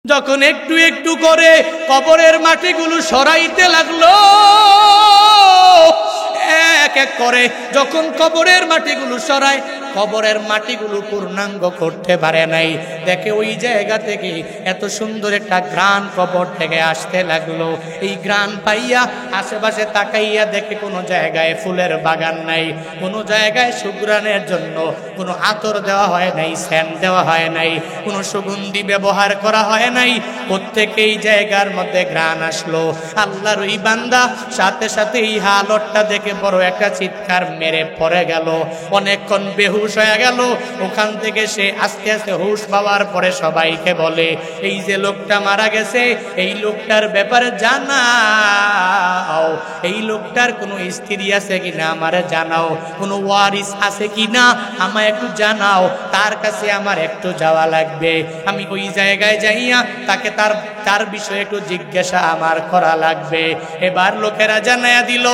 যখন একটু একটু করে কবরের মাটিগুলো সরাইতে লাগলো, এক এক করে যখন কবরের মাটিগুলো সরায়, কবরের মাটিগুলো পূর্ণাঙ্গ করতে পারে নাই। দেখে ওই জায়গা থেকে এত সুন্দর একটা ঘ্রাণ কবর থেকে আসতে লাগলো। এই ঘ্রাণ পাইয়া আশেপাশে তাকাইয়া দেখে কোনো জায়গায় ফুলের বাগান নাই, কোনো জায়গায় সুঘ্রাণের জন্য কোনো আতর দেওয়া হয় নাই, সেন্ট দেওয়া হয় নাই, কোনো সুগন্ধি ব্যবহার করা হয় নাই। প্রত্যেকেই জায়গার মধ্যে ঘ্রাণ আসলো। আল্লাহর ওই বান্দা সাথে সাথে এই হালতটা দেখে বড় একটা চিৎকার মেরে পড়ে গেল, অনেকক্ষণ বেহুশ হয়ে গেল। ওখান থেকে সে আস্তে আস্তে হুশ পাওয়ার পরে সবাইকে বলে, এই যে লোকটা মারা গেছে, এই লোকটার ব্যাপারে জানাও, এই লোকটার কোনো স্ত্রী আছে কিনা আমারে জানাও, কোনো ওয়ারিস আছে কিনা আমায় একটু জানাও, তার কাছে আমার একটু যাওয়া লাগবে। আমি ওই জায়গায় যাইয়া তাকে তার বিষয়ে একটু জিজ্ঞাসা আমার করা লাগবে। এবার লোকেরা জানাইয়া দিল,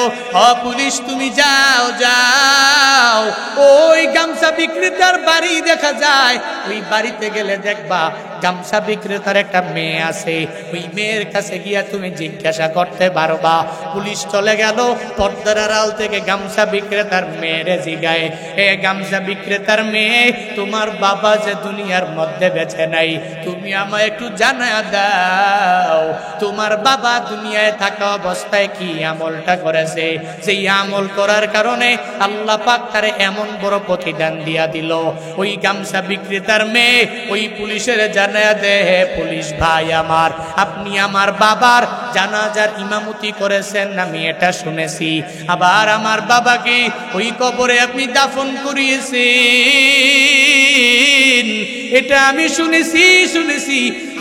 পুলিশ তুমি যাও যাও, ওই গামছা বিক্রেতার বাড়ি দেখা যায়, ওই বাড়িতে গেলে দেখবা গামছা বিক্রেতার একটা মেয়ে আছে, ওই মেয়ের কাছে গিয়া তুমি জিজ্ঞাসা করতে পারবা। পুলিশ চলে গেল, পর্দার আড়াল থেকে গামছা বিক্রেতার মেয়েরে জিগায়, এ গামছা বিক্রেতার মেয়ে, তোমার বাবা যে দুনিয়ার মধ্যে বেঁচে নাই, তুমি আমায় একটু জানায়া দাও, তোমার বাবা দুনিয়ায় থাকা অবস্থায় কি আমলটা করেছে, সেই আমল করার কারণে আল্লাহ পাক তারে এমন বড় প্রতিদান দিয়া দিল। ওই গামছা বিক্রেতার মেয়ে ওই পুলিশের জানায়া দে, হে পুলিশ ভাই আমার, আপনি আমার বাবার জানাজার ইমামতি করেছেন, আমি এটা শুনেছি। আবার আমার বাবাকে ওই কবরে আপনি দাফন করিয়েছেন, এটা আমি শুনেছি।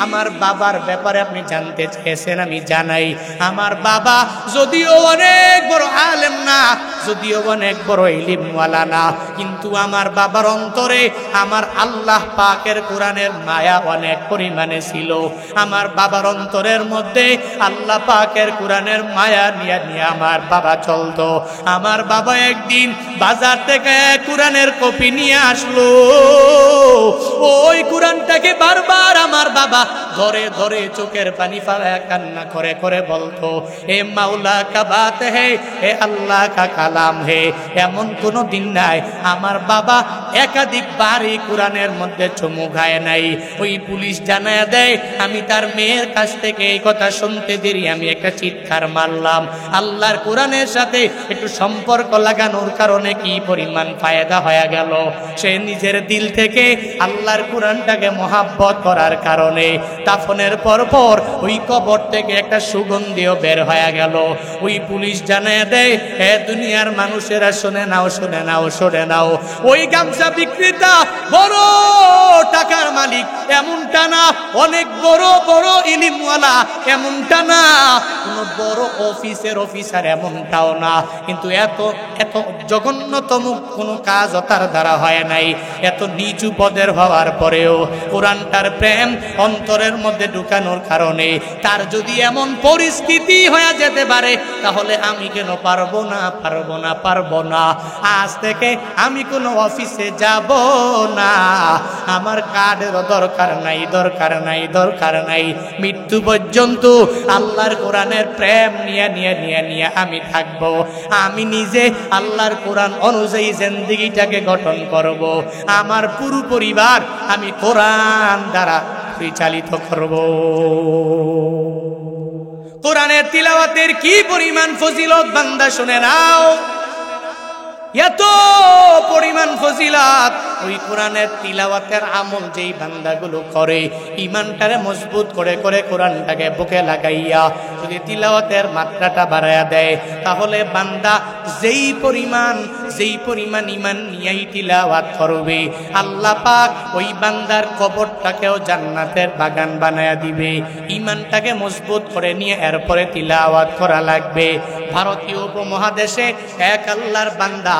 আমার বাবার ব্যাপারে আপনি জানতে চেয়েছেন, আমি জানাই। আমার বাবা যদিও অনেক বড় আলেম না, যদিও অনেক বড় ইলমওয়ালা না, কিন্তু আমার বাবার অন্তরে আমার আল্লাহ পাকের কোরআনের মায়া অনেক পরিমাণে ছিল। আমার বাবার অন্তরের মধ্যে আল্লাহ পাকের কোরআনের মায়া নিয়ে নিয়ে আমার বাবা চলতো। আমার বাবা একদিন বাজার থেকে কোরআনের কপি নিয়ে আসলো, ওই কোরআনটাকে বারবার আমার বাবা ধরে ধরে চোখের পানি ফেলায় কান্না করে করে বলতো, এ মাওলা কা বাত হে, এ আল্লাহ কা কালাম হে। এমন কোনো দিন নাই আমার বাবা একাধিকবার এই কোরআনের মধ্যে চুমু খায় নাই। ওই পুলিশ জানায় দেয়, আমি তার মেয়ের কাছ থেকে এই কথা শুনতে দেরি আমি একটা চিৎকার মারলাম। আল্লাহর কোরআনের সাথে একটু সম্পর্ক লাগানোর কারণে কি পরিমাণ ফায়দা হয়ে গেল। সে নিজের দিল থেকে আল্লাহর কোরআনটাকে মহাব্বত করার কারণে দাফনের পর ওই কবর থেকে একটা সুগন্ধিও বের হয়ে গেল। ওই পুলিশ জানায় দেয়, হে দুনিয়ার মানুষেরা শুনে নাও, শুনে নাও, শুনে নাও, ওই গামছা বিক্রেতা বড় টাকার মালিক এমনটা না, অনেক বড় বড় ইলিমওয়ালা এমনটা না, কোন বড় অফিসার এমনটাও না, কিন্তু এত এত জঘন্যতম কোনো কাজ তার দ্বারা হয় নাই। এত নিচু পদের হওয়ার পরেও কোরআনটার প্রেম অন্তরের মধ্যে ঢুকানোর কারণে তার যদি এমন পরিস্থিতি হয়ে যেতে পারে, তাহলে আমি কেন পারবো না। আজ থেকে আমি কোনো অফিসে যাব না, আমার কার্ডেরও দরকার নাই। মৃত্যু পর্যন্ত আল্লাহর কোরআনের প্রেম নিয়ে আমি থাকবো। আমি নিজে আল্লাহর কোরআন অনুযায়ী জিন্দেগিটাকে গঠন করব। আমার পুরো পরিবার আমি কোরআন দ্বারা পরিচালিত করব। কোরআনের তিলাওয়াতের কি পরিমাণ ফজিলত বান্দা শুনে নাও, এত পরিমাণ ফজিলত। ওই কোরআনের তিলাওয়াতের আমল যেই বান্দাগুলো করে, ইমানটারে মজবুত করে করে কোরআনটাকে বুকে লাগাইয়া যদি তিলাওয়াতের মাত্রাটা বাড়ায়া দেয়, তাহলে বান্দা যেই পরিমাণ ইমান নিয়েই তিলাওয়াত করবে, আল্লাহ পাক ওই বান্দার কবরটাকেও জান্নাতের বাগান বানায়া দিবে। ইমানটাকে মজবুত করে নিয়ে এরপরে তিলাওয়াত করা লাগবে। ভারতীয় উপমহাদেশে এক আল্লাহর বান্দা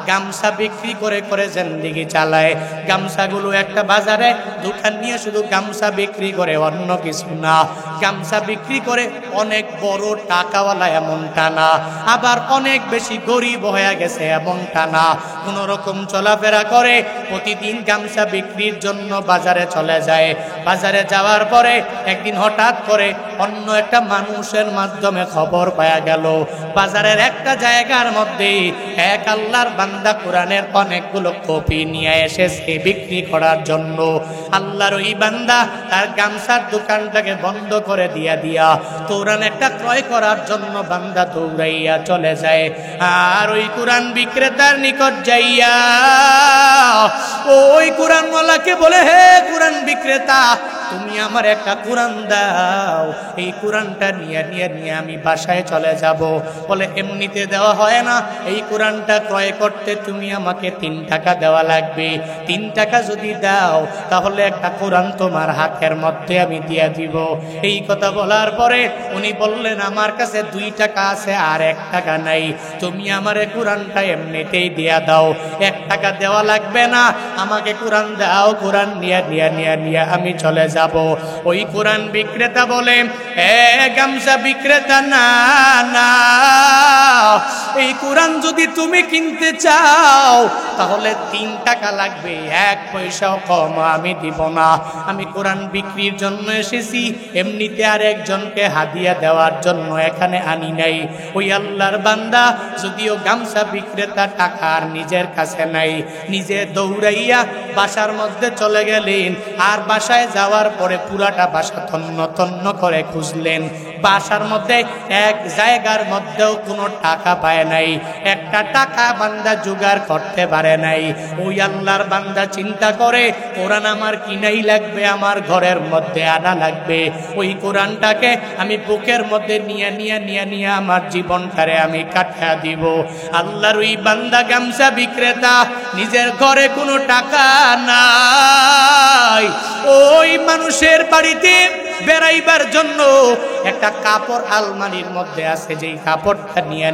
গামছা বিক্রি করে করে জিন্দেগি চালায়। গামছাগুলো একটা বাজারে দোকান নিয়ে শুধু গামছা বিক্রি করে, অন্য কিছু না। গামছা বিক্রি করে অনেক বড় টাকাওয়ালা এমনটা না, আবার অনেক বেশি গরিব হয়ে গেছে এমনটা না। কোনো রকম চলাফেরা করে, প্রতিদিন গামছা বিক্রির জন্য বাজারে চলে যায়। বাজারে যাওয়ার পরে একদিন হঠাৎ করে অন্য একটা মানুষের মাধ্যমে খবর পাওয়া গেল, বাজারের একটা জায়গার মধ্যে এক আল্লাহর বান্দা কোরআনের অনেকগুলো কপি নিয়ে এসেছে বিক্রি করার জন্য। আল্লাহর ওই বান্দা তার গামছার দোকানটাকে বন্ধ করে দিয়া কোরআন একটা ক্রয় করার জন্য বান্দা দৌড়াইয়া চলে যায়। আর ওই কোরআন বিক্রেতার নিকট যাইয়া ওই কোরআনওয়ালাকে বলে, হে কোরআন বিক্রেতা, তুমি আমার একটা কোরআন দাও, এই কোরআনটা নিয়ে আমি বাসায় চলে যাব। বলে এমনিতে দেওয়া হয় না, এই কোরআনটা ক্রয় করতে তুমি আমাকে 3 টাকা দেওয়া লাগবে। 3 টাকা যদি দাও তাহলে একটা কোরআন তোমার হাতের মধ্যে আমি দিয়ে দিব। এই কথা বলার পরে উনি বললেন, আমার কাছে 2 টাকা আছে আর 1 টাকা নাই, তুমি আমার কোরআনটা এমনিতেই দিয়া দাও, 1 টাকা দেওয়া লাগবে না, আমাকে কোরআন দাও, কোরআন নিয়ে আমি চলে যাব। ওই কোরআন বিক্রেতা বলে, গামছা বিক্রেতা, না না, এই কোরআন যদি তুমি কিনতে চাও তাহলে 3 টাকা লাগবে, 1 পয়সাও কম আমি দিব না। আমি কোরআন বিক্রির জন্য এসেছি, এমনিতে আর একজনকে হাদিয়া দেওয়ার জন্য এখানে আনি নাই। ওই আল্লাহর বান্দা যদিও গামছা বিক্রেতা টাকা আর নিজের কাছে নাই, নিজে দৌড়াইয়া বাসার মধ্যে চলে গেলেন। আর বাসায় যাওয়ার পরে পুরাটা বাসা তন্ন করে খুঁজলেন, বাসার মধ্যে এক জায়গার মধ্যেও কোনো টাকা পায় নাই, একটা টাকা বান্দা জোগাড় করতে পারে নাই। ওই আল্লাহর বান্দা চিন্তা করে, কোরআন আমার কিনাই লাগবে, আমার ঘরের মধ্যে আনা লাগবে, ওই কোরআনটাকে আমি বুকের মধ্যে নিয়ে আমার জীবনটারে আমি কাটিয়ে দিব। আল্লাহর ওই বান্দা গামছা বিক্রেতা, নিজের ঘরে কোনো টাকা নাই, ওই মানুষের বাড়িতে বেড়াইবার জন্য একটা কাপড় আলমারির মধ্যে আছে, যেই কাপড়টা নিয়ে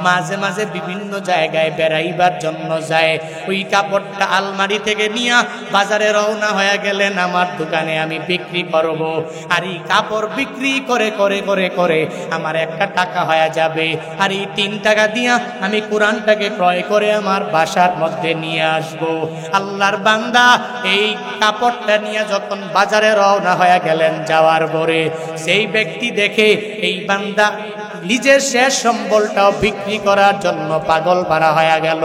মাঝে মাঝে বিভিন্ন জায়গায় বেড়াইবার জন্য যায়। ওই কাপড়টা আলমারি থেকে নিয়ে বাজারে রওনা হয়ে গেলেন, আমার দোকানে আমি বিক্রি করব। আর এই কাপড় বিক্রি করে করে করে করে আমার একটা টাকা হয়ে যাবে, আর এই 3 টাকা দিয়া আমি কোরআনটাকে ক্রয় করে আমার বাসার মধ্যে নিয়ে আসব। আল্লাহর বান্দা এই কাপড়টা নিয়ে যখন বাজারে রওনা হয়ে গেলেন, যাওয়ার পরে সেই ব্যক্তি দেখে এই বান্দা নিজের শেষ সম্বলটাও বিক্রি করার জন্য পাগল পারা হয়ে গেল।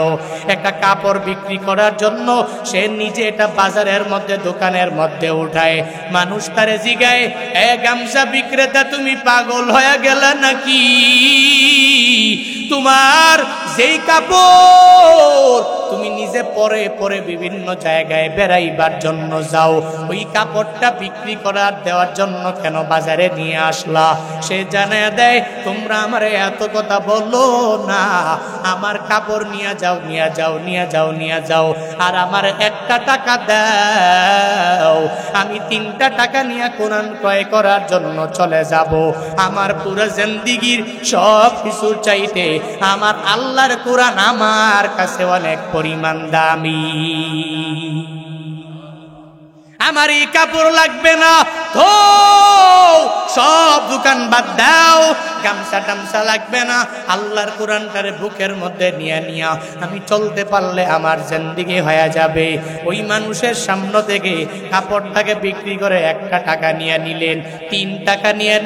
একটা কাপড় বিক্রি করার জন্য সে নিজে এটা বাজারের মধ্যে দোকানের মধ্যে উঠায়। মানুষ তারে জিগায়, গামছা বিক্রেতা, তুমি পাগল হয়ে গেলে নাকি? তোমার যেই কাপড় তুমি নিজে পরে পরে বিভিন্ন জায়গায় বেড়াইবার জন্য যাও, ওই কাপড়টা বিক্রি করার দেওয়ার জন্য কেন বাজারে নিয়ে আসলা? সে জানায় দেয়, তোমরা আমার এত কথা বলো না, আমার কাপড় নিয়ে যাও, আর আমার 1টা টাকা দাও, আমি 3টা টাকা নিয়ে কোরআন ক্রয় করার জন্য চলে যাব। আমার পুরো জিন্দেগির সব কিছুর চাইতে আমার আল্লাহর কোরআন আমার কাছে অনেক পরিমাণ দামি, আমার এই কাপড় লাগবে না, তো সব দোকান বাদ দাও, গামছা টামছা লাগবে না, আল্লাহর কোরআনটারে বুকের মধ্যে নিয়ে আমি চলতে পারলে আমার জিন্দেগি হয়ে যাবে। ওই মানুষের সামনে থেকে কাপড়টাকে বিক্রি করে 1টা টাকা নিয়ে নিলেন, 3 টাকা নিয়ে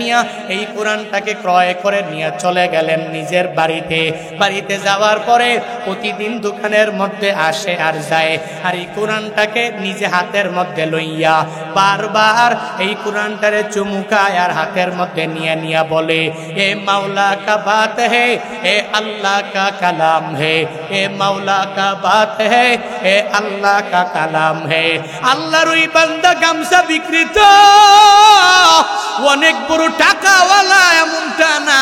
এই কোরআনটাকে ক্রয় করে নিয়ে চলে গেলেন নিজের বাড়িতে যাওয়ার পরে প্রতিদিন দোকানের মধ্যে আসে আর যায়, আর এই কোরআনটাকে নিজে হাতের মধ্যে লইয়া বারবার এই কোরআনটারে চুমুকায় আর হাতের মধ্যে নিয়ে বলে, ए मौला का बात है, ए अल्लाह का कलाम है, ए मौला का बात है, ए अल्लाह का कलाम है। আল্লাহর ওই বান্দা গামছা বিক্রেতা অনেক বড় টাকাওয়ালা এমনটা না,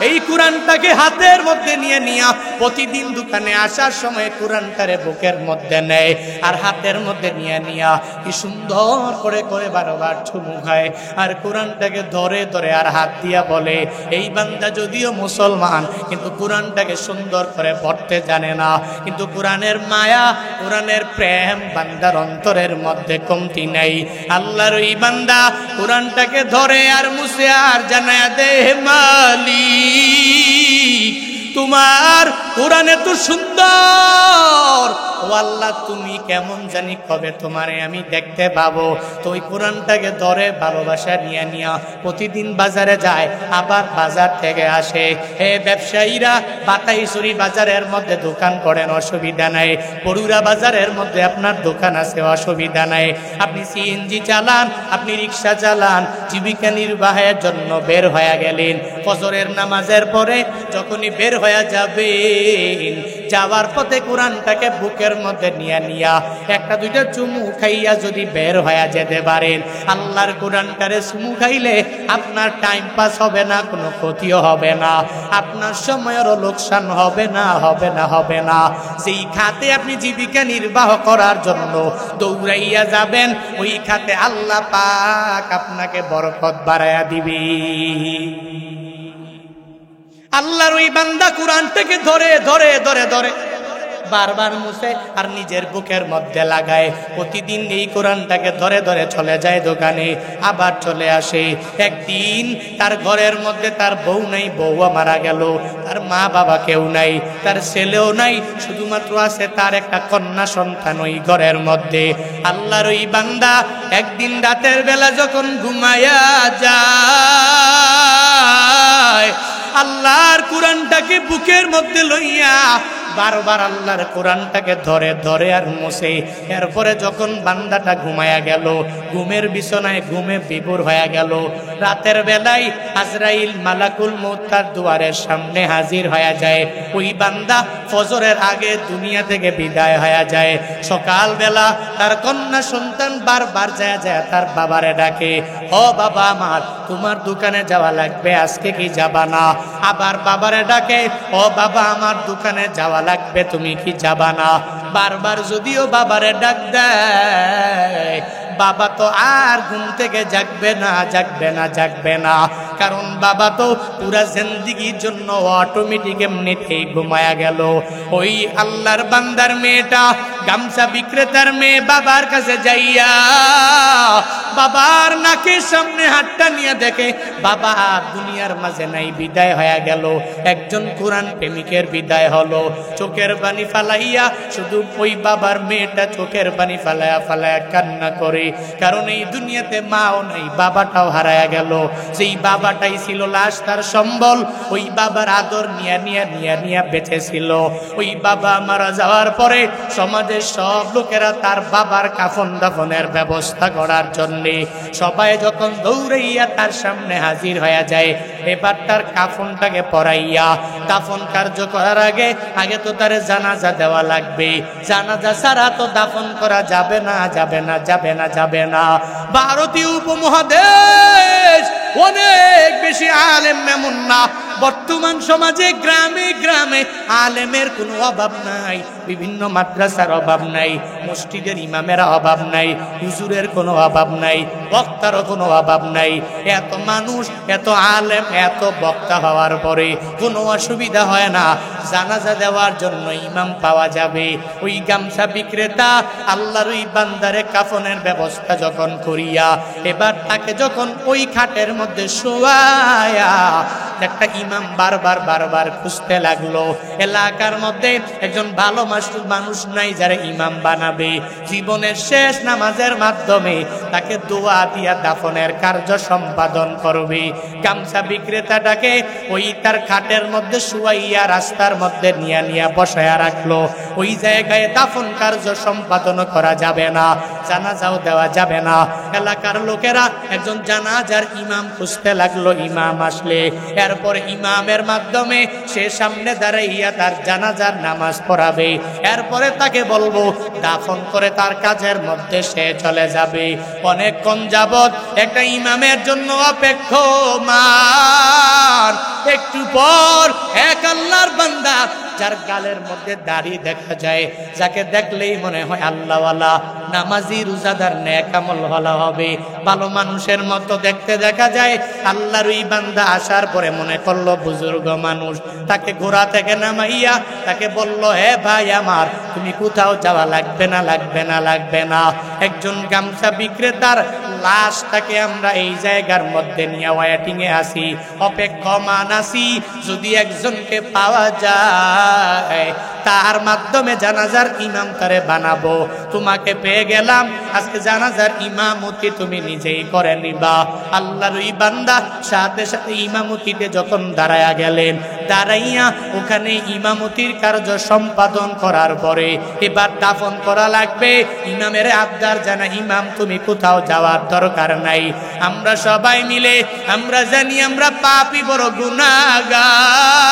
এই কোরআনটাকে হাতের মধ্যে নিয়ে প্রতিদিন দোকানে আসার সময় কোরআনটারে বুকের মধ্যে নেয় আর হাতের মধ্যে নিয়ে কি সুন্দর করে করে বারবার চুমু খায় আর কোরআনটাকে ধরে ধরে আর হাত দিয়া বলে, এই বান্দা যদিও মুসলমান কিন্তু কোরআনটাকে সুন্দর করে পড়তে জানে না, কিন্তু কোরআনের মায়া কোরআনের প্রেম বান্দার অন্তরের মধ্যে কমতি নাই। আল্লাহর ওই বান্দা কোরআনটাকে ধরে আর মুছে আর জানায় দে, মালিক তোমার কোরআন এত সুন্দর, ও আল্লাহ তুমি কেমন জানি কবে তোমারে আমি দেখতে পাবো। তো ওই কোরআনটাকে ধরে ভালোবাসা নিয়ে নিয়া প্রতিদিন বাজারে যায়, আবার বাজার থেকে আসে। হে ব্যবসায়ীরা, বাতাইছড়ি বাজারের মধ্যে দোকান করেন, অসুবিধা নাই। বরুড়া বাজারের মধ্যে আপনার দোকান আছে, অসুবিধা নাই। আপনি সিএনজি চালান, আপনি রিক্সা চালান, জীবিকা নির্বাহের জন্য বের হয়ে গেলেন। ফজরের নামাজের পরে যখনই বের হয়ে যাবেন, যাওয়ার পথে কোরআনটাকে বুকের মধ্যে নিয়া নিয়া একটা দুইটা চুমু খাইয়া যদি বের হয়ে যেতে পারেন, আল্লাহর কোরআনটারে চুমু খাইলে আপনার টাইম পাস হবে না, কোনো ক্ষতিও হবে না, আপনার সময়েরও লোকসান হবে না, হবে না, হবে না। যেই খাতে আপনি জীবিকা নির্বাহ করার জন্য দৌড়াইয়া যাবেন, ওই খাতে আল্লাহ পাক আপনাকে বরকত বাড়াইয়া দিবে। আল্লাহর ওই বান্দা কোরআনটাকে ধরে ধরে ধরে ধরে বারবার মুছে আর নিজের বুকের মধ্যে লাগায়। প্রতিদিন এই কোরআনটাকে ধরে ধরে চলে যায় দোকানে, আবার চলে আসে। একদিন তার ঘরের মধ্যে তার বউ নাই, বউও মারা গেল, তার মা বাবা কেউ নাই, তার ছেলেও নাই, শুধুমাত্র আছে তার একটা কন্যা সন্তান ওই ঘরের মধ্যে। আল্লাহর ওই বান্দা একদিন রাতের বেলা যখন ঘুমায়া যায়, আল্লাহর কোরআনটাকে বুকের মধ্যে লইয়া বারবার আল্লাহর কোরআনটাকে ধরে ধরে আর মুছে। এরপরে যখন বান্দাটা ঘুমায়া গেল, ঘুমের বিছানায় ঘুমে বিভোর হয়ে গেল, রাতের বেলায় আজরাইল মালাকুল মউত তার দুয়ারের সামনে হাজির হয়ে যায়। ওই বান্দা ফজরের আগে দুনিয়া থেকে বিদায় হয়ে যায়। সকালবেলা তার কন্যা সন্তান বারবার যায় যায় তার বাবারে ডাকে, ও বাবা আমার, তোমার দোকানে যাওয়া লাগবে, আজকে কি যাবা না? আবার বাবারে ডাকে, ও বাবা আমার দোকানে যাওয়া লাগবে, তুমি কি যাবা না? বারবার যদিও বাবারে ডাক দেয়, বাবা তো আর ঘুম থেকে জাগবে না, জাগবে না, জাগবে না। কারণ বাবা তো পুরা জিন্দেগির জন্য অটোমেটিক এমনিতেই ঘুমায়া গেল। ওই আল্লাহর বান্দার মেয়েটা, গামছা বিক্রেতার মেয়ে, বাবার কাছে যাইয়া বাবার নাকের সামনে হাতটা নিয়ে দেখে বাবা দুনিয়ার মাঝে নাই, বিদায় হয়ে গেল। একজন কোরআন প্রেমিকের বিদায় হলো। চোখের পানি ফালাইয়া শুধু ওই বাবার মেয়েটা চোখের পানি ফালাইয়া ফালাইয়া কান্না করে। কারণ এই দুনিয়াতে মাও নাই, বাবাটাও হারায়া গেল। যেই বাবাটাই ছিল লাশ, তার সম্বল, ওই বাবার আদর নিয়া নিয়া নিয়া নিয়া বেঁচে ছিল। ওই বাবা মারা যাওয়ার পরে সমাজের সব লোকেরা তার বাবার কাফন দাফনের ব্যবস্থা করার জন্য সবাই যখন দৌড়াইয়া তার সামনে হাজির হয়ে যায়, এবার তার কাফনটাকে পরাইয়া দাফন কার্য করার আগে আগে তো তার জানাজা দেওয়া লাগবে। জানাজা ছাড়া তো দাফন করা যাবে না, যাবে না, যাবে না, যাবে না। ভারতীয় উপমহাদেশ অনেক বেশি আলেম এমন না, বর্তমান সমাজে গ্রামে গ্রামে আলেমের কোনো অভাব নাই, বিভিন্ন মাদ্রাসার অভাব নাই, মসজিদের ইমামের অভাব নাই, হুজুরের কোনো অভাব নাই, বক্তারও কোনো অভাব নাই। এত মানুষ, এত আলেম, এত বক্তা হওয়ার পরে কোনো অসুবিধা হয় না, জানাজা দেওয়ার জন্য ইমাম পাওয়া যাবে। ওই গামছা বিক্রেতা আল্লাহর ওই বান্দারে কাফনের ব্যবস্থা যখন করিয়া এবার তাকে যখন ওই খাটের মধ্যে শোয়ায়া একটা ইমাম বারবার বারবার খুঁজতে লাগলো। এলাকার মধ্যে একজন ভালো মানুষ নাই যারা ইমাম বানাবে। জীবনের শেষ নামাজের মাধ্যমে তাকে দোয়া দিয়া দাফনের কার্য সম্পাদন করবে। গামছা বিক্রেতাটাকে ওই তার খাটের মধ্যে শুয়াইয়া রাস্তার মধ্যে নিয়া নিয়া বসায়া রাখলো। ওই জায়গায় দাফন কার্য সম্পাদন করা যাবে না, জানাজাও দেওয়া যাবে না। এলাকার লোকেরা একজন জানাজার ইমাম খুঁজতে লাগলো। ইমাম আসলে এরপরে ইমামের মাধ্যমে সে সামনে দাঁড়াইয়া তার জানাজার নামাজ পড়াবে। এরপরে তাকে বলবো দাফন করে তার কাজের মধ্যে সে চলে যাবে। অনেকক্ষণ যাবত একটা ইমামের জন্য অপেক্ষমান। একটু পর এক আল্লাহর বান্দা যার গালের মধ্যে দাড়ি দেখা যায়, যাকে দেখলেই মনে হয় আল্লাহওয়ালা, নামাজি, রোজাদার, নেক আমলওয়ালা হবে, ভালো মানুষের মতো দেখতে দেখা যায়। আল্লাহর ওই বান্দা আসার পরে মনে করলো বুজুর্গ মানুষ, তাকে ঘোড়া থেকে নামাইয়া তাকে বলল, হে ভাই আমার, তুমি কোথাও যাওয়া লাগবে না, লাগবে না, লাগবে না। একজন গামছা বিক্রেতার লাশটাকে আমরা এই জায়গার মধ্যে নিয়ে ওয়েটিং এ আসি, অপেক্ষমান আসি, যদি একজনকে পাওয়া যায় তার মাধ্যমে জানাজার ইমাম তারে বানাবো। তোমাকে পেয়ে গেলাম, আজকে জানাজার ইমামতি তুমি নিজেই করে নিবা। আল্লাহর ওই বান্দা সাথে সাথে ইমামতিতে যখন দাঁড়ায়া গেলেন, দাঁড়াইয়া ওখানে ইমামতির কার্য সম্পাদন করার পরে এবার দাফন করা লাগবে। ইমামের আবদার জানা, ইমাম তুমি কোথাও যাওয়ার দরকার নাই, আমরা সবাই মিলে আমরা জানি আমরা পাপী বড় গুনাহগার,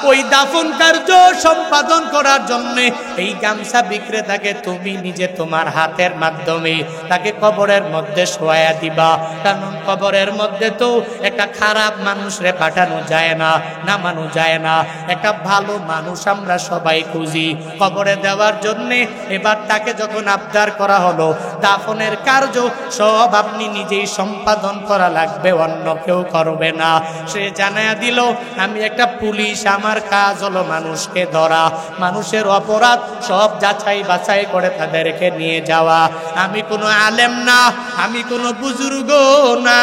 ওই দাফন কার্য সম্পাদন করার জন্য এই গামছা বিক্রেতাকে তুমি নিজে তোমার হাতের মাধ্যমে তাকে কবরের মধ্যে শোয়া দিবা। কারণ কবরের মধ্যে তো একটা খারাপ মানুষরে পাঠানো যায় না, নামানো যায় না, একটা ভালো মানুষ আমরা সবাই খুঁজি কবরে দেওয়ার জন্যে। এবার তাকে যখন আবদার করা হলো, দাফনের কার্য সব আপনি নিজেই সম্পাদন করা লাগবে, অন্য কেউ করবে না। সে জানায়া দিল, আমি একটা পুলিশ, আমার কাজ হলো মানুষকে ধরা, মানুষের অপরাধ সব যাচাই বাছাই করে তাদেরকে নিয়ে যাওয়া। আমি কোনো আলেম না, আমি কোনো বুজুর্গ না,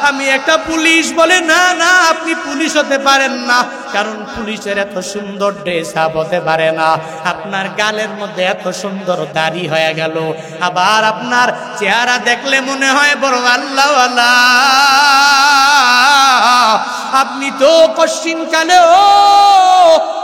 আমি একটা পুলিশ। বলে না না, আপনি পুলিশ হতে পারেন না, কারণ পুলিশের এত সুন্দর ড্রেস আপ হতে পারে না, আপনার গালের মধ্যে এত সুন্দর দাড়ি হয়ে গেল, আবার আপনার চেহারা দেখলে মনে হয় বড় আল্লাহওয়ালা, আপনি তো কশ্চিন কালেও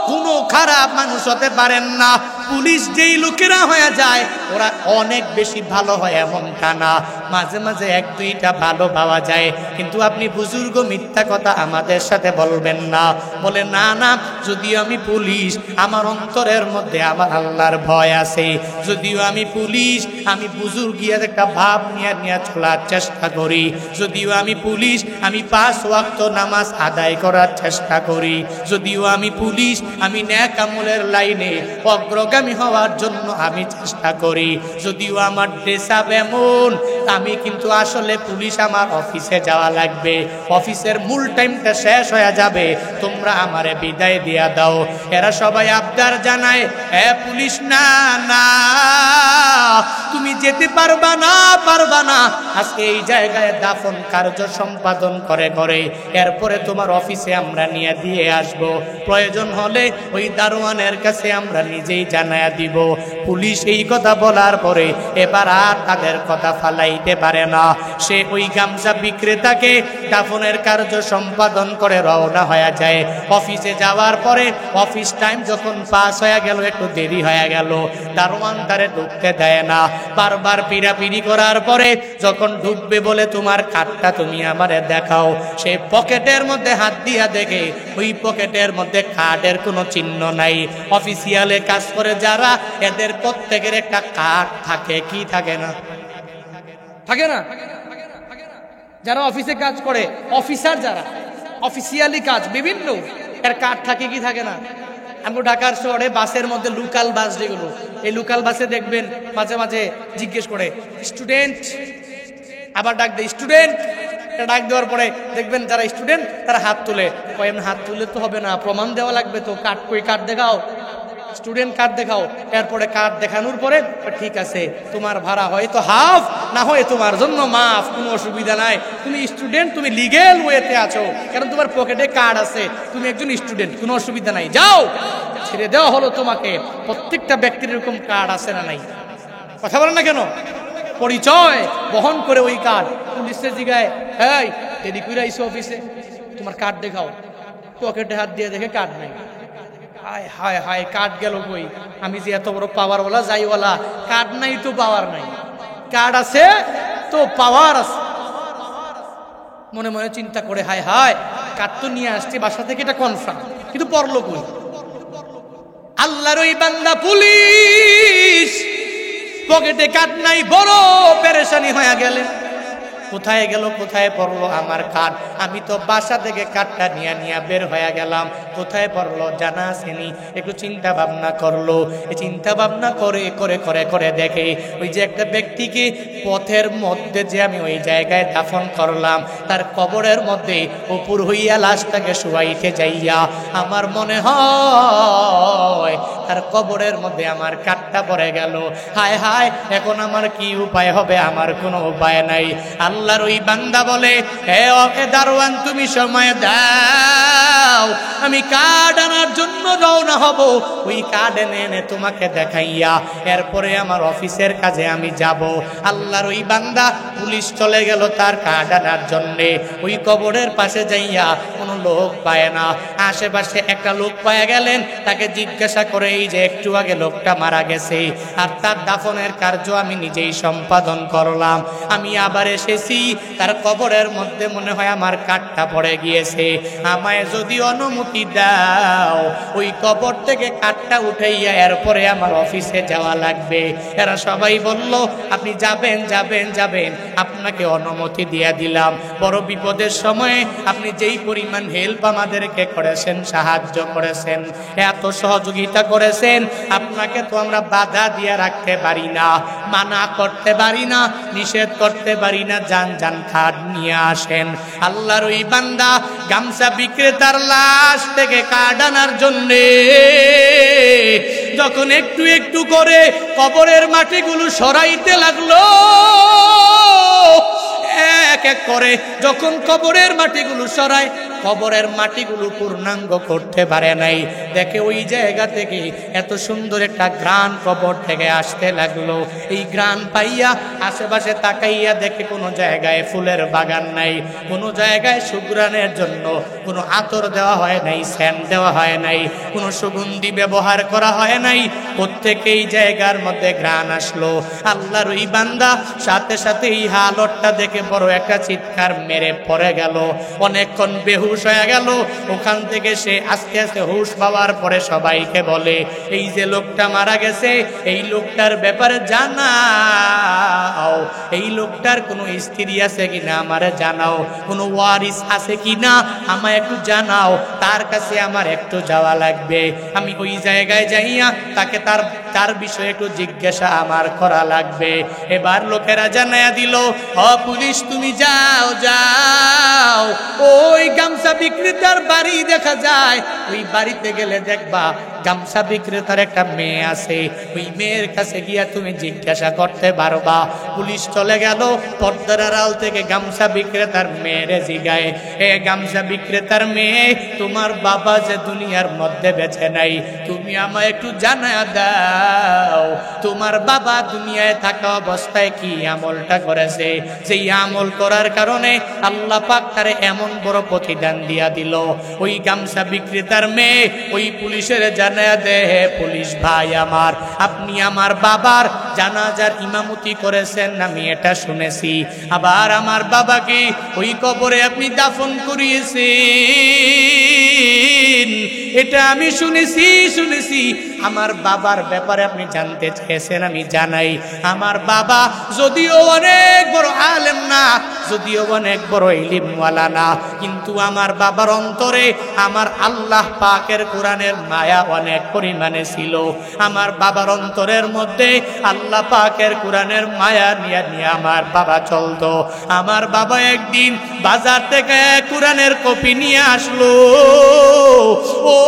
কোনো খারাপ মানুষ হতে পারেন না। পুলিশ যেই লোকেরা হয়ে যায় ওরা অনেক বেশি ভালো হয় এমনটা না, মাঝে মাঝে এক দুইটা ভালো পাওয়া যায়, কিন্তু আপনি বুজুর্গ মিথ্যা কথা আমাদের সাথে বলবেন না। বলে না না, যদিও আমি পুলিশ, আমার অন্তরের মধ্যে আমার আল্লাহর ভয় আছে, যদিও আমি পুলিশ, আমি বুজুর্গিয়ার একটা ভাব নিয়ে নিয়ে চলার চেষ্টা করি, যদিও আমি পুলিশ, আমি 5 ওয়াক্ত নামাজ আদায় করার চেষ্টা করি, যদিও আমি পুলিশ, আমি নেক আমলের লাইনে অগ্রগামী হওয়ার জন্য আমি চেষ্টা করি, যদিও আমার ড্রেস আপ এমন, আমি কিন্তু আসলে পুলিশ, আমার অফিসে যাওয়া লাগবে, অফিসের মূল টাইমটা শেষ হয়ে যাবে, তোমরা আমারে বিদায় দিয়া দাও। এরা সবাই আবদার জানায়, এ পুলিশ না না, তুমি যেতে পারবা না, পারবা না, আজকে এই জায়গায় দাফন কার্য সম্পাদন করে করে এরপরে তোমার অফিসে আমরা নিয়ে দিয়ে আসব, প্রয়োজন হলে ওই দারোয়ানের কাছে আমরা নিজেই জানায়া দিব। পুলিশ এই কথা বলার পরে এবার আর তাদের কথা ফালাইতে পারে না, সে ওই গামছা বিক্রেতাকে দাফনের কার্য সম্পাদন করে রওনা হয়ে যায়। অফিসে যাওয়ার পরে অফিস টাইম যখন পাস হয়ে গেল, একটু দেরি হয়ে গেল, দারোয়ান তারে ঢুকতে দেয় না, বারবার পিড়াপিড়ি করার পরে যখন ঢুকবে বলে তোমার কার্ডটা তুমি আমারে দেখাও, সে পকেটের মধ্যে হাত দিয়া দেখে ওই পকেটের মধ্যে কার্ডের কোনো চিহ্ন নাই। অফিসিয়ালে কাজ করে যারা, এদের প্রত্যেকের একটা কার্ড থাকে, কি থাকে না, থাকে না? যারা অফিসে কাজ করে, অফিসার যারা অফিসিয়ালি কাজ বিভিন্ন, এর কার্ড থাকে কি থাকে না? আমরা ঢাকার শহরে বাসের মধ্যে লোকাল বাস যেগুলো, এই লোকাল বাসে দেখবেন মাঝে মাঝে জিজ্ঞেস করে স্টুডেন্ট, আবার ডাক দেয় স্টুডেন্ট, ডাক দেওয়ার পরে দেখবেন যারা স্টুডেন্ট তারা হাত তুলে, এমনি হাত তুলে তো হবে না, প্রমাণ দেওয়া লাগবে, তো কার্ড, কই কার্ড দেখাও, স্টুডেন্ট কার্ড দেখাও। এরপরে কার্ড দেখানোর পরে ঠিক আছে, তোমার ভাড়া হয়তো হাফ, না হয় তোমার জন্য মাফ, কোনো অসুবিধা নাই, তুমি স্টুডেন্ট, তুমি লিগেল ওয়েতে আছো, কারণ তোমার পকেটে কার্ড আছে, তুমি একজন স্টুডেন্ট, কোনো অসুবিধা নাই, যাও, ছেড়ে দেওয়া হলো তোমাকে। প্রত্যেকটা ব্যক্তির এরকম কার্ড আছে না নাই? কথা বলেন না কেন? পরিচয় বহন করে ওই কার্ড পুলিশের জিগায়, এই দেরি করে আইসো অফিসে, তোমার কার্ড দেখাও, পকেটে হাত দিয়ে দেখে কার্ড নেই, হায় হায় হায়, কার্ড গেল কই, আমি যে এত বড় পাওয়ারওয়ালা যাইওয়ালা, কার্ড নাই তো পাওয়ার নাই, কার্ড আছে তো পাওয়ার আছে। মনে মনে চিন্তা করে, হায় হায়, কার্ড তো নিয়ে আসছে বাসা থেকে, এটা কনফার্ম, কিন্তু পড়লো কই? আল্লাহর ওই বান্দা পুলিশ, পকেটে কার্ড নাই, বড় পেরেশানি হয়ে গেলেন। কোথায় গেল, কোথায় পড়লো আমার কাঠ? আমি তো বাসা থেকে কাঠটা নিয়ে বের হয়ে গেলাম, কোথায় পড়লো জানা আসেনি। একটু চিন্তা ভাবনা করলো, চিন্তা ভাবনা করে করে করে করে দেখে ওই যে একটা ব্যক্তিকে পথের মধ্যে যে আমি ওই জায়গায় দাফন করলাম, তার কবরের মধ্যে উপর হইয়া লাশটাকে শুয়াইতে যাইয়া আমার মনে হয় তার কবরের মধ্যে আমার কাঠটা পড়ে গেল। হায় হায়, এখন আমার কি উপায় হবে? আমার কোনো উপায় নাই। আল্লাহর ওই বান্দা বলে, হে দারোয়ান, তুমি সময় দাও, আমি কাঠ আনার জন্য রওনা হব। ওই কাঠ এনে এনে তোমাকে দেখাইয়া এরপরে আমার অফিসের কাজে আমি যাব। আল্লাহর ওই বান্দা পুলিশ চলে গেল তার কাঠ আনার জন্যে। ওই কবরের পাশে যাইয়া কোনো লোক পায় না, আশেপাশে একটা লোক পায় গেলেন। তাকে জিজ্ঞাসা করে, এই যে একটু আগে লোকটা মারা গেছে আর তার দাফনের কার্য আমি নিজেই সম্পাদন করলাম, আমি আবার এসেছি, তার কবরের মধ্যে মনে হয় আমার কাঠটা পড়ে গিয়েছে, আমায় যদি অনুমতি দাও ওই কবর থেকে কাঠটা উঠাইয়া এরপরে আমার অফিসে যাওয়া লাগবে। এরা সবাই বলল, আপনি যাবেন যাবেন যাবেন, আপনাকে অনুমতি দিয়ে দিলাম। বড় বিপদের সময়ে আপনি যেই পরিমাণ হেল্প আমাদেরকে করেছেন, সাহায্য করেছেন, এত সহযোগিতা করেছেন, আপনাকে তো আমরা বাধা দিয়ে রাখতে পারি না, মানা করতে পারি না, নিষেধ করতে পারি না, যান যান কাঠ নিয়ে আসেন। আল্লাহর ওই বান্দা গামছা বিক্রেতার লাশ থেকে কাঠ আনার জন্যে যখন একটু একটু করে কবরের মাটিগুলো সরাইতে লাগলো, এক এক করে যখন কবরের মাটিগুলো সরায়, কবরের মাটিগুলো পূর্ণাঙ্গ করতে পারে নাই। দেখে ওই জায়গা থেকে এত সুন্দর একটা গ্রান কবর থেকে আসতে লাগলো। এই গ্রান পাইয়া আশেপাশে তাকাইয়া দেখে কোনো জায়গায় ফুলের বাগান নাই, কোনো জায়গায় সুগ্রানের জন্য কোনো আতর দেওয়া হয় নাই, সেন্ট দেওয়া হয় নাই, কোনো সুগন্ধি ব্যবহার করা হয় নাই। প্রত্যেকেই জায়গার মধ্যে গ্রান আসলো। আল্লাহর ওই বান্দা সাথে সাথে এই হালতটা দেখে বড় একটা চিৎকার মেরে পড়ে গেল, অনেকক্ষণ বেহুশ হয়ে গেল। ওখান থেকে সে আস্তে আস্তে হুশ পাওয়ার পরে সবাইকে বলে, এই যে লোকটা মারা গেছে, এই লোকটার ব্যাপারে জানাও, এই লোকটার কোনো স্ত্রী আছে কিনা আমারে জানাও, কোনো ওয়ারিস আছে কিনা আমায় একটু জানাও, তার কাছে আমার একটু যাওয়া লাগবে। আমি ওই জায়গায় যাইয়া তাকে তার বিষয়ে একটু জিজ্ঞাসা আমার করা লাগবে। এবার লোকেরা জানাইয়া দিল, ও পুলিশ, তুমি যাও যাও, ওই গামছা বিক্রেতার বাড়ি দেখা যায়, ওই বাড়িতে গেলে দেখবা গামছা বিক্রেতার একটা মেয়ে আছে, ওই মেয়ের কাছে গিয়া তুমি জিজ্ঞাসা করতে পারবা। পুলিশ চলে গেল, পর্দার আড়াল থেকে গামছা বিক্রেতার মেয়েরে জিগায়, এ গামছা বিক্রেতার মেয়ে, তোমার বাবা যে দুনিয়ার মধ্যে বেঁচে নাই, তুমি আমায় একটু জানায়া দাও, তোমার বাবা দুনিয়ায় থাকা অবস্থায় কি আমলটা করেছে, যেই আমল করার কারণে আল্লাহ পাক তারে এমন বড় প্রতিদান দিয়া দিল। ওই গামছা বিক্রেতার মেয়ে ওই পুলিশের জানায়া দে, হে পুলিশ ভাই আমার, আপনি আমার বাবার জানাজার ইমামতি করেছেন, আমি এটা শুনেছি। আবার আমার বাবাকে ওই কবরে আপনি দাফন করিয়েছেন, এটা আমি শুনেছি। আমার বাবার ব্যাপারে আপনি জানতে চেয়েছেন, আমি জানাই। আমার বাবা যদিও অনেক বড় আলেম না, যদিও অনেক বড় ইলমওয়ালা না, কিন্তু আমার বাবার অন্তরে আমার আল্লাহ পাকের কোরআনের মায়া অনেক পরিমাণে ছিল। আমার বাবার অন্তরের মধ্যে আল্লাহ পাকের কোরআনের মায়া নিয়ে নিয়ে আমার বাবা চলতো। আমার বাবা একদিন বাজার থেকে কোরআনের কপি নিয়ে আসলো,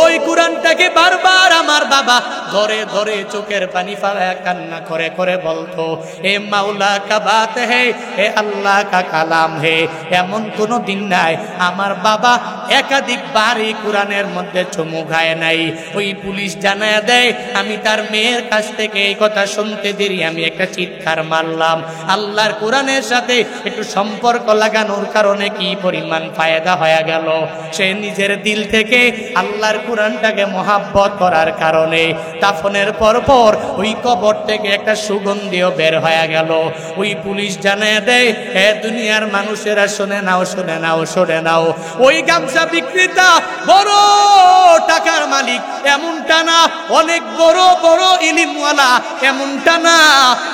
ওই কোরআনটাকে বারবার আমার বাবা ধরে ধরে চোখের পানি ফেলে কান্না করে করে বলতো, হে মাওলা কা বাত হে, হে আল্লাহ কা কালাম হে। এমন কোনো দিন নাই আমার বাবা একাধিক বারই কোরআনের মধ্যে চুমু খায় নাই। ওই পুলিশ জানায় দেয়, আমি তার মেয়ের কাছ থেকে এই কথা শুনতে দেরি আমি একটা চিৎকার মারলাম। আল্লাহর কোরআনের সাথে একটু সম্পর্ক লাগানোর কারণে কি পরিমাণ ফায়দা হয়ে গেল। সে নিজের দিল থেকে আল্লাহর কোরআনটাকে মহাব্বত করার কারণে দাফনের পর ওই কবর থেকে একটা সুগন্ধিও বের হয়ে গেল। ওই পুলিশ জানায় দেয়, হে দুনিয়ার মানুষেরা শুনে নাও, শুনে নাও, শুনে নাও, ওই গামছা বিক্রেতা বড় টাকার মালিক এমনটা না, অনেক বড় বড় ইলিমওয়ালা এমনটা না,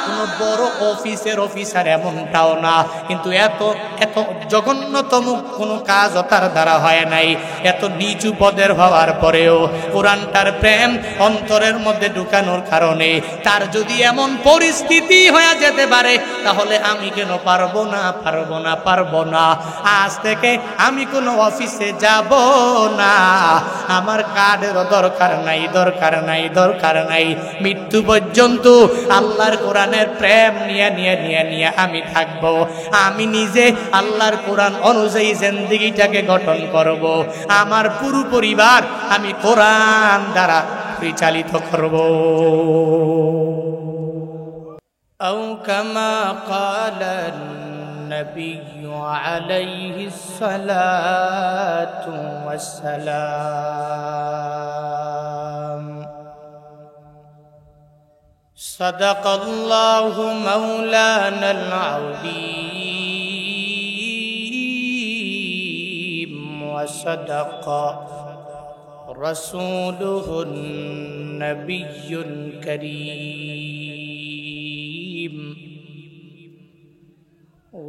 কোন বড় অফিসের অফিসার এমনটাও না, কিন্তু এত এত জঘন্যতম কোনো কাজও তার দ্বারা হয় নাই। এত নিচু পদের হওয়ার পরেও কোরআনটার প্রেম অন্তরের মধ্যে ঢুকানোর কারণে তার যদি এমন পরিস্থিতি হয়ে যেতে পারে, তাহলে আমি কেন পারবো না, পারবো না, পারবো না। আজ থেকে আমি কোনো অফিসে যাব না, আমার কার্ডেরও দরকার নাই, দরকার নাই, দরকার নাই। মৃত্যু পর্যন্ত আল্লাহর কোরআনের প্রেম নিয়ে নিয়ে নিয়ে নিয়ে আমি থাকবো। আমি নিজে আল্লাহর কোরআন অনুযায়ী জিন্দেগিটাকে গঠন করব। আমার পুরো পরিবার আমি কোরআন দ্বারা পরিচালিত করব। আও কামা ক্বালান নবী আলাইহিস সালাতু ওয়াস সালাম। সাদাকাল্লাহু মাওলানাল আযীম ওয়া সাদাকা রাসূলুহুন নাবিয়্যুল কারীম।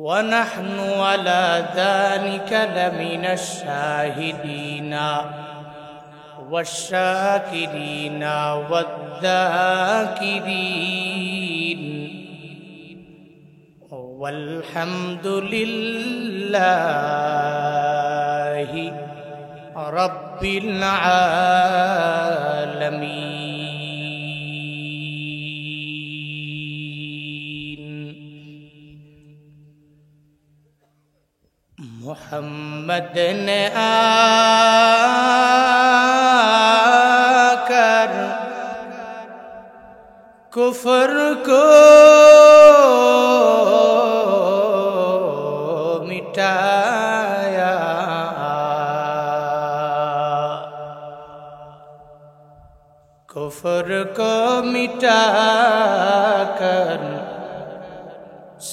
ওয়া নাহনু আলা যালিকা লামিনাশ শাহিদিনা والشاكرين والذاكرين والحمد لله رب العالمين. محمد نے آکر کفر کو مٹایا، کفر کو مٹا کر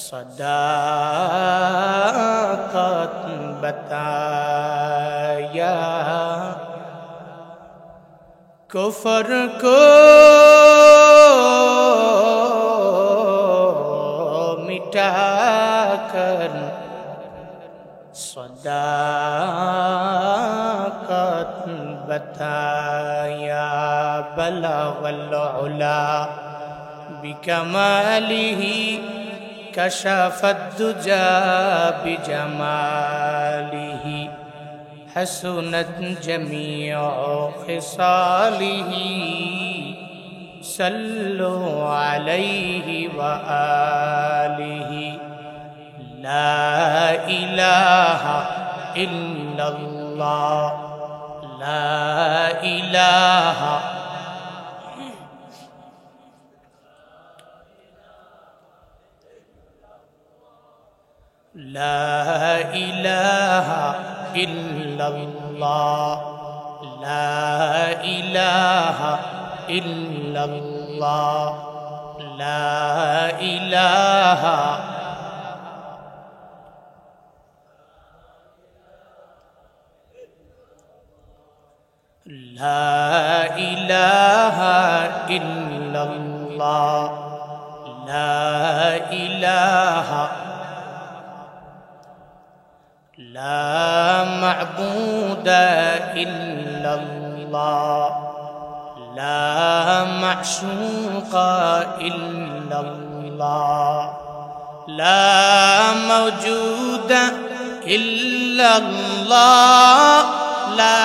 صداقت بتایا، کفر کو مٹا کر صداقت بتایا، بلغ العلا بکمالہ کشف الدجى بجماله، حسنت جميع خصاله، صلوا عليه وآله. لا إله إلا الله، لا إله لا إله إلا الله، لا إله إلا الله، لا إله لا إله إلا الله، لا إله لا معبود إلا الله، لا معشوق إلا الله، لا موجود إلا الله، لا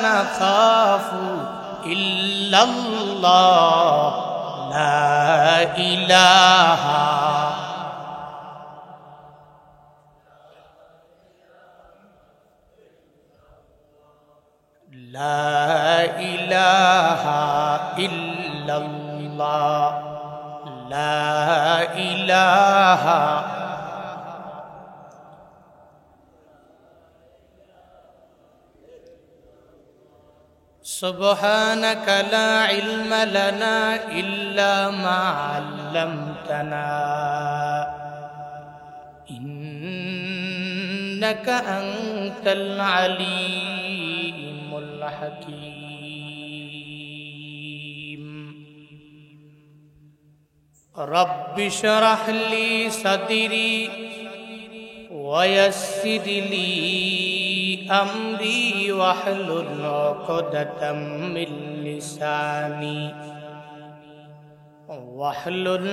نخاف إلا الله، لا إله لا إله إلا الله، لا إله سبحانك لا علم لنا إلا ما علمتنا إنك أنت العليم الحكيم رب اشرح لي صدري ويسر لي أمري واحلل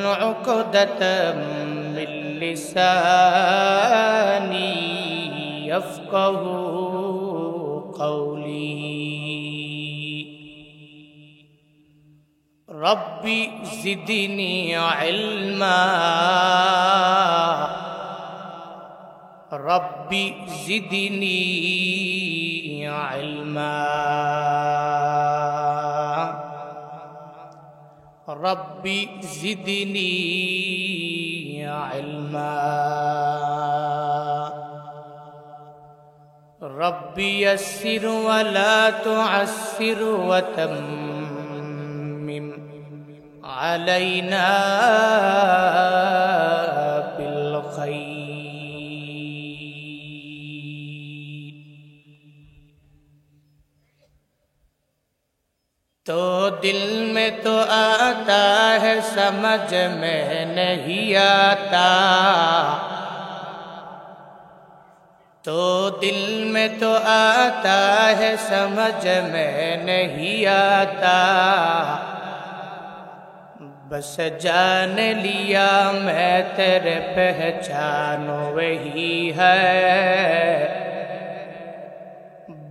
عقدة من لساني يفقه قولي ربي زدني علما ربي زدني علما ربي زدني علما ربي يسر ولا تعسر وتمم علينا بالخير तो दिल में तो आता है समझ में नहीं आता तो दिल में तो आता है समझ में नहीं आता बस जान लिया मैं तेरे पहचान वही है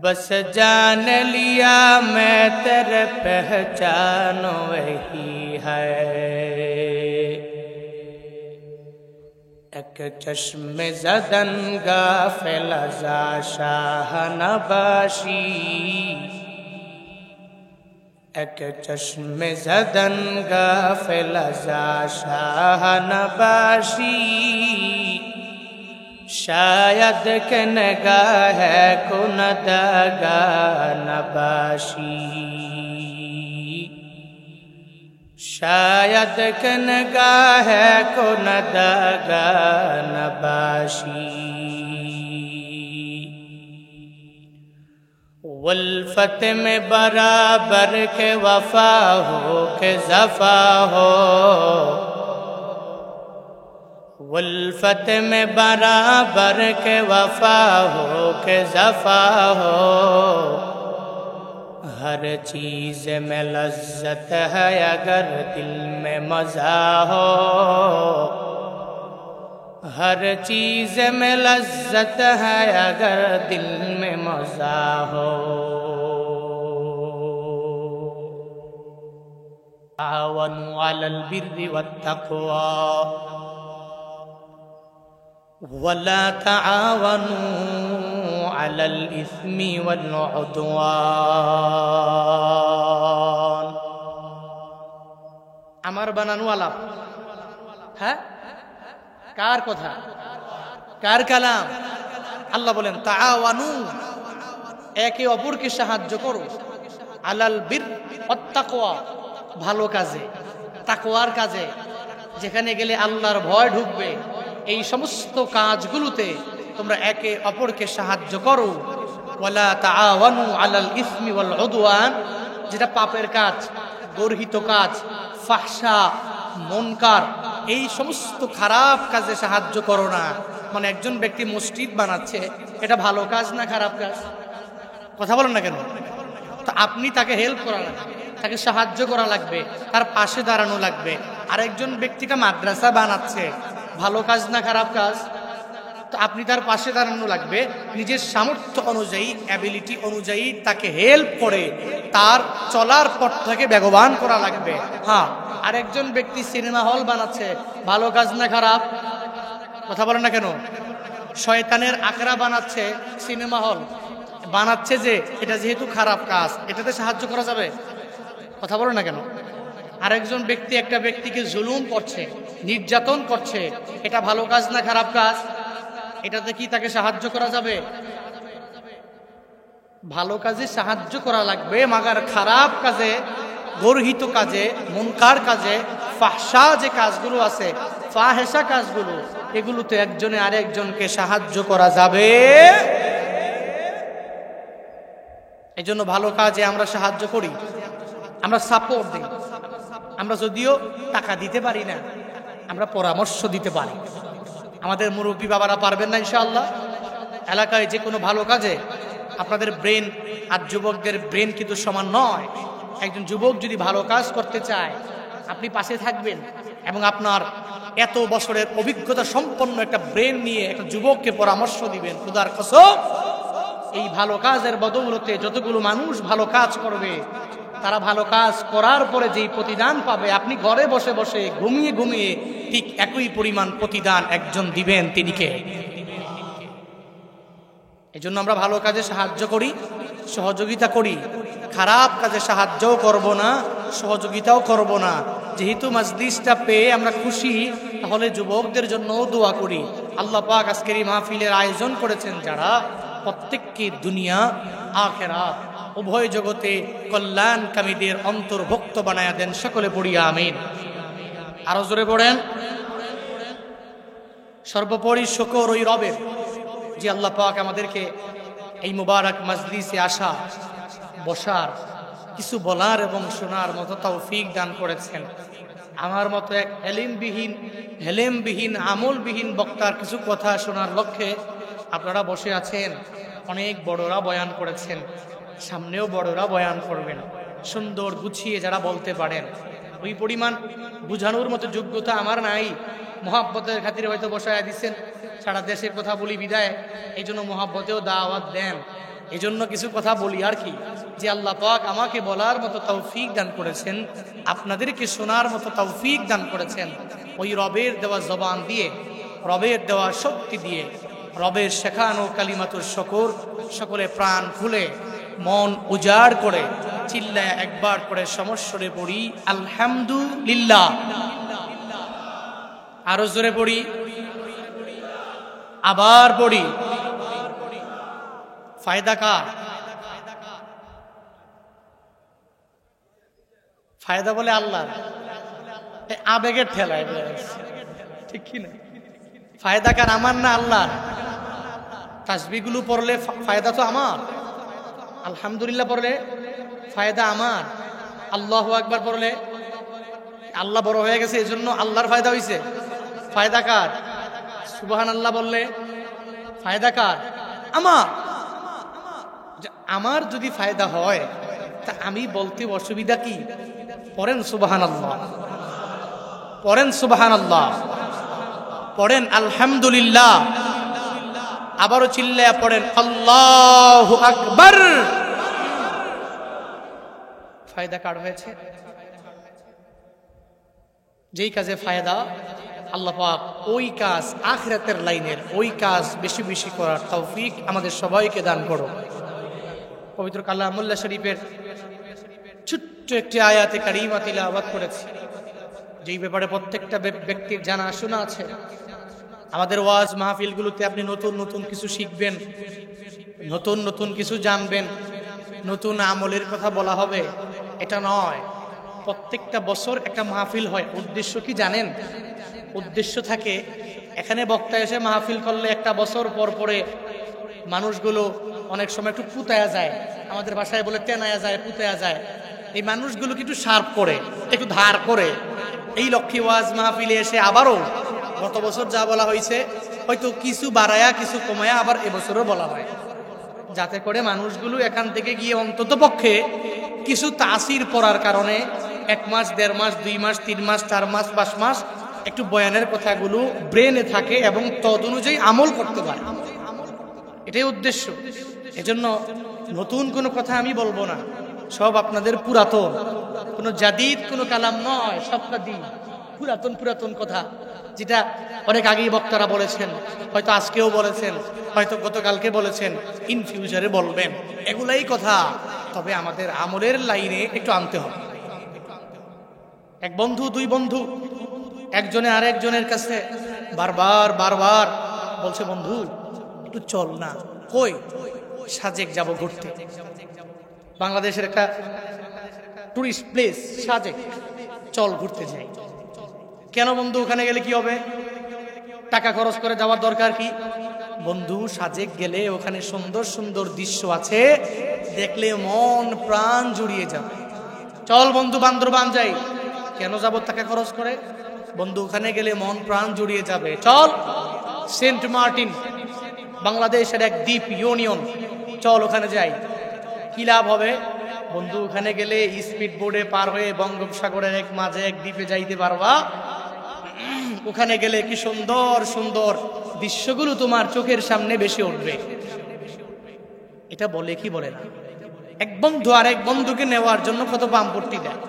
बस जान लिया मैं तेरे पहचान वही है एक चश्म ज़दन गाफिल ज़ा शाह नबाशी एक चश्म ज़दन गाफिल ज़ा शाह नबाशी शायद के नगाह को नदगा नबाशी शायद के नगाह को नदगा नबाशी वल्फत में बराबर के वफा हो के ज़फ़ा हो वल्फत में बराबर के वफा हो के ज़फ़ा हो हर चीज़ में लज्जत है अगर दिल में मज़ा हो हर चीज़ में लज्जत है अगर दिल में मज़ा हो तावनु अलल बिर्रि वत्तक़वा वला तावनु अलल इस्मि वल उद्वान আমার বানানো আলাপ হ্যাঁ কার কথা কার কালাম আল্লাহ বলেন তাআওয়ানু একে অপরকে সাহায্য করো আলাল বির ওয়াত তাকওয়া ভালো কাজে তাকওয়ার কাজে যেখানে গেলে আল্লাহর ভয় ঢুকবে এই সমস্ত কাজগুলোতে তোমরা একে অপরকে সাহায্য করো ওয়ালা তাআওয়ানু আলাল ইসমি ওয়াল উদওয়ান যেটা পাপের কাজ গর্হিত কাজ ফাহশা মুনকার এই সমস্ত খারাপ কাজে সাহায্য করো না মানে একজন ব্যক্তি মসজিদ বানাচ্ছে এটা ভালো কাজ না খারাপ কাজ কথা বলেন না কেন তো আপনি তাকে হেল্প করা লাগবে তাকে সাহায্য করা লাগবে তার পাশে দাঁড়ানো লাগবে আরেকজন ব্যক্তিকে মাদ্রাসা বানাচ্ছে ভালো কাজ না খারাপ কাজ তো আপনি তার পাশে দাঁড়ানো লাগবে নিজের সামর্থ্য অনুযায়ী অ্যাবিলিটি অনুযায়ী তাকে হেল্প করে তার চলার পথটাকে বেগবান করা লাগবে হ্যাঁ আরেকজন ব্যক্তি সিনেমা হল বানাচ্ছে ভালো কাজ না খারাপ কথা বলেন না কেন শয়তানের আকরা বানাচ্ছে সিনেমা হল বানাচ্ছে যে এটা যেহেতু খারাপ কাজ এটাতে সাহায্য করা যাবে কথা বলেন না কেন আরেকজন ব্যক্তি একটা ব্যক্তিকে জুলুম করছে নির্যাতন করছে এটা ভালো কাজ না খারাপ কাজ এটাতে কি তাকে সাহায্য করা যাবে ভালো কাজে সাহায্য করা লাগবে, মাগার খারাপ কাজে, গর্হিত কাজে, মুনকার কাজে, ফাহশা যে কাজগুলো আছে, ফাহেসা কাজগুলো, এগুলোতে একজনে আরেকজনকে সাহায্য করা যাবে। এই জন্য ভালো কাজে আমরা সাহায্য করি, আমরা সাপোর্ট দিই। আমরা যদিও টাকা দিতে পারি না, আমরা পরামর্শ দিতে পারি। আমাদের মুরব্বী বাবারা পারবেন না ইনশাআল্লাহ। এলাকায় যে কোনো ভালো কাজে আপনাদের ব্রেন আর যুবকদের ব্রেন কিন্তু সমান নয়। একজন যুবক যদি ভালো কাজ করতে চায়, আপনি পাশে থাকবেন এবং আপনার এত বছরের অভিজ্ঞতা সম্পন্ন একটা ব্রেন নিয়ে একটা যুবককে পরামর্শ দিবেন। খোদার কসম, এই ভালো কাজের বদৌলতে যতগুলো মানুষ ভালো কাজ করবে, তারা ভালো কাজ করার পরে যেই প্রতিদান পাবে, আপনি ঘরে বসে বসে ঘুমিয়ে ঘুমিয়ে ঠিক একই পরিমাণ প্রতিদান একজন দিবেন, তিনি কে? এই জন্য আমরা ভালো কাজে সাহায্য করি, সহযোগিতা করি, খারাপ কাজে সাহায্যও করব না, সহযোগিতাও করব না। যেহেতু মাজলিসটা পেয়ে আমরা খুশি, তাহলে যুবকদের জন্যও দোয়া করি। আল্লাহ পাক আজকের এই মাহফিলের আয়োজন করেছেন যারা, প্রত্যেককে দুনিয়া আখিরাত উভয় জগতে কল্যাণকামীদের অন্তর্ভুক্ত বানায়া দেন। সকলে পড়ি আমিন। আরো জোরে পড়েন। সর্বোপরি শুকর ওই রবের, যে আল্লাহ পাক আমাদেরকে এই মুবারক মাজলিসে আসা, বসার, কিছু বলার এবং শোনার মতো তৌফিক দান করেছেন। আমার মতো এক হেলেমবিহীন আমলবিহীন বক্তার কিছু কথা শোনার লক্ষ্যে আপনারা বসে আছেন। অনেক বড়রা বয়ান করেছেন, সামনেও বড়রা বয়ান করবেন। সুন্দর গুছিয়ে যারা বলতে পারেন, ওই পরিমাণ বুঝানোর মতো যোগ্যতা আমার নাই। মোহাব্বতের খাতিরে হয়তো বসায় দিচ্ছেন, সারা দেশের কথা বলি বিদায়, এই জন্য মোহাব্বতেও দাওয়াত দেন। এই জন্য কিছু কথা বলি আর কি, যে আল্লাহ পাক আমাকে বলার মতো তৌফিক দান করেছেন, আপনাদেরকে শোনার মতো তৌফিক দান করেছেন। ওই রবের দেওয়া জবান দিয়ে, রবের দেওয়া শক্তি দিয়ে, রবের শেখানো কালিমাতুর শুকর সকলে প্রাণ খুলে মন উজাড় করে চিল্লায় একবার করে সমস্বরে পড়ি আলহামদুলিল্লাহ। আরো জোরে পড়ি, আবার পড়ি। ফায়দা কার? ফায়দা বলে আল্লাহ, আবেগের ঠেলায়, ঠিক কি না? ফায়দা কার? আমার না আল্লাহ? তাসবিহগুলো পড়লে ফায়দা তো আমার, আলহামদুলিল্লাহ পড়লে ফায়দা আমার, আল্লাহু আকবার পড়লে আল্লাহ বড় হয়ে গেছে এই জন্য আল্লাহর ফায়দা হইছে। ফায়দা কার? সুবহানাল্লাহ বললে ফায়দা কার? আমার। আমার যদি ফায়দা হয় তা আমি বলতে অসুবিধা কি? পড়েন সুবহানাল্লাহ, পড়েন সুবহানাল্লাহ, পড়েন আলহামদুলিল্লাহ, আবারও চিল্লায়া পড়েন আল্লাহু আকবার। ফায়দা কার হয়েছে? যেই কাজে ফায়দা, আল্লাহ পাক ওই কাজ, আখিরাতের লাইনের ওই কাজ বেশি বেশি করার তৌফিক আমাদের সবাইকে দান করো। পবিত্র কালামুল্লাহ শরীফের ছোট্ট একটি আয়াতে কারিমা তিলাওয়াত করেছি, যেই ব্যাপারে প্রত্যেকটা ব্যক্তির জানা শোনা আছে। আমাদের ওয়াজ মাহফিলগুলোতে আপনি নতুন নতুন কিছু শিখবেন, নতুন নতুন কিছু জানবেন, নতুন আমলের কথা বলা হবে, এটা নয়। প্রত্যেকটা বছর একটা মাহফিল হয়, উদ্দেশ্য কি জানেন? উদ্দেশ্য থাকে এখানে বক্তা এসে মাহফিল করলে একটা বছর পর পরে মানুষগুলো অনেক সময় একটু পুতায়া যায়, আমাদের ভাষায় বলে টেনায়া যায়, পুতায়া যায়। এই মানুষগুলোকে একটু শার্প করে, একটু ধার করে এই লক্ষ্মী ওয়াজ মাহফিলে এসে আবারও গত বছর যা বলা হয়েছে হয়তো কিছু বাড়ায়া কিছু কমায়া আবার এবছরও বলা হয়, যাতে করে মানুষগুলো এখান থেকে গিয়ে অন্তত পক্ষে কিছু তাসির পড়ার কারণে 1 মাস, 1.5 মাস, 2 মাস, 3 মাস, 4 মাস, 5 মাস একটু বয়ানের কথাগুলো ব্রেনে থাকে এবং তদ অনুযায়ী আমল করতে পারে। এটাই উদ্দেশ্য। এজন্য নতুন কোনো কথা আমি বলবো না, সব আপনাদের পুরাতন, কোনো জাদিদ কোনো কালাম নয়, সবটা দিন পুরাতন পুরাতন কথা, যেটা অনেক আগেই বক্তারা বলেছেন, হয়তো আজকেও বলেছেন, হয়তো গতকালকে বলেছেন, ইন ফিউচারে বলবেন, এগুলাই কথা। তবে আমাদের আমলের লাইনে একটু আনতে হবে। এক বন্ধু, 2 বন্ধু, একজনে আরেকজনের কাছে বারবার বারবার বলছে, বন্ধু একটু চল না। কই? সাজেক যাব ঘুরতে। বাংলাদেশের একটা টুরিস্ট প্লেস সাজেক, চল ঘুরতে যাই। কেন বন্ধু? ওখানে গেলে কি হবে? টাকা খরচ করে যাওয়ার দরকার কি বন্ধু? সাজেক গেলে ওখানে সুন্দর সুন্দর দৃশ্য আছে, দেখলে মন প্রাণ জুড়িয়ে যাবে। চল বন্ধু বান্দরবান যাই। কেন যাব টাকা খরচ করে বন্ধু? ওখানে গেলে মন প্রাণ জুড়িয়ে যাবে। চল সেন্ট মার্টিন, বাংলাদেশের এক দ্বীপ ইউনিয়ন, চল ওখানে যাই। কি লাভ হবে বন্ধু? ওখানে গেলে স্পিড বোর্ডে পার হয়ে বঙ্গোপসাগরের এক মাঝে এক দ্বীপে যাইতে পারবা। ওখানে গেলে কি সুন্দর সুন্দর দৃশ্যগুলো তোমার চোখের সামনে ভেসে উঠবে। এটা বলে কি বলে না? এক বন্ধু আর এক বন্ধুকে নেওয়ার জন্য কত পাম্পটি দেয়।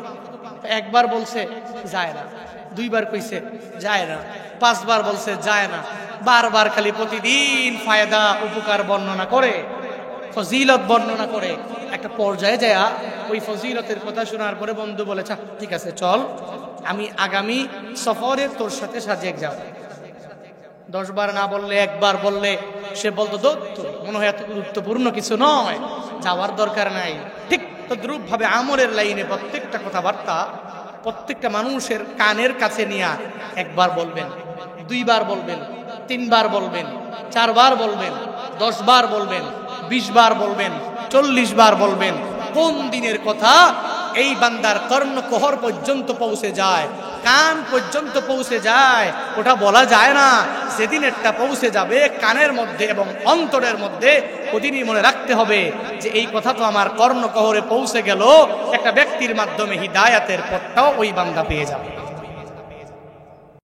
একবার বলছে যায় না, দুইবার কইছে যায় না, পাঁচবার বলছে যায় না, বারবার খালি প্রতিদিন ফায়দা উপকার বর্ণনা করে, ফজিলত বর্ণনা করে। একটা পর্যায়ে যায় ওই ফজিলতের কথা শোনার পরে বন্ধু বলে, ঠিক আছে চল, আমি আগামী সফরে তোর সাথে সাজেক যাব। 10 বার না বললে, একবার বললে সে বলতো দত্ত মনে হয় এত গুরুত্বপূর্ণ কিছু নয়, যাওয়ার দরকার নাই। ঠিক তদ্রূপ ভাবে আমলের লাইনে প্রত্যেকটা কথাবার্তা প্রত্যেকটা মানুষের কানের কাছে নিয়ে একবার বলবেন, 2 বার বলবেন, 3 বার বলবেন, 4 বার বলবেন, 10 বার বলবেন, 20 বার বলবেন, 40 বার বলবেন। কোন দিনের কথা এই বান্দার কর্ণকোহর পর্যন্ত পৌঁছে যায়, কান পর্যন্ত পৌঁছে যায়, ওটা বলা যায় না। যেদিন একটা পৌঁছে যাবে কানের মধ্যে এবং অন্তরের মধ্যে, ওদিনই মনে রাখতে হবে যে এই কথা তো আমার কর্ণকোহরে পৌঁছে গেল। একটা ব্যক্তির মাধ্যমে হিদায়াতের পথটাও ওই বান্দা পেয়ে যাবে।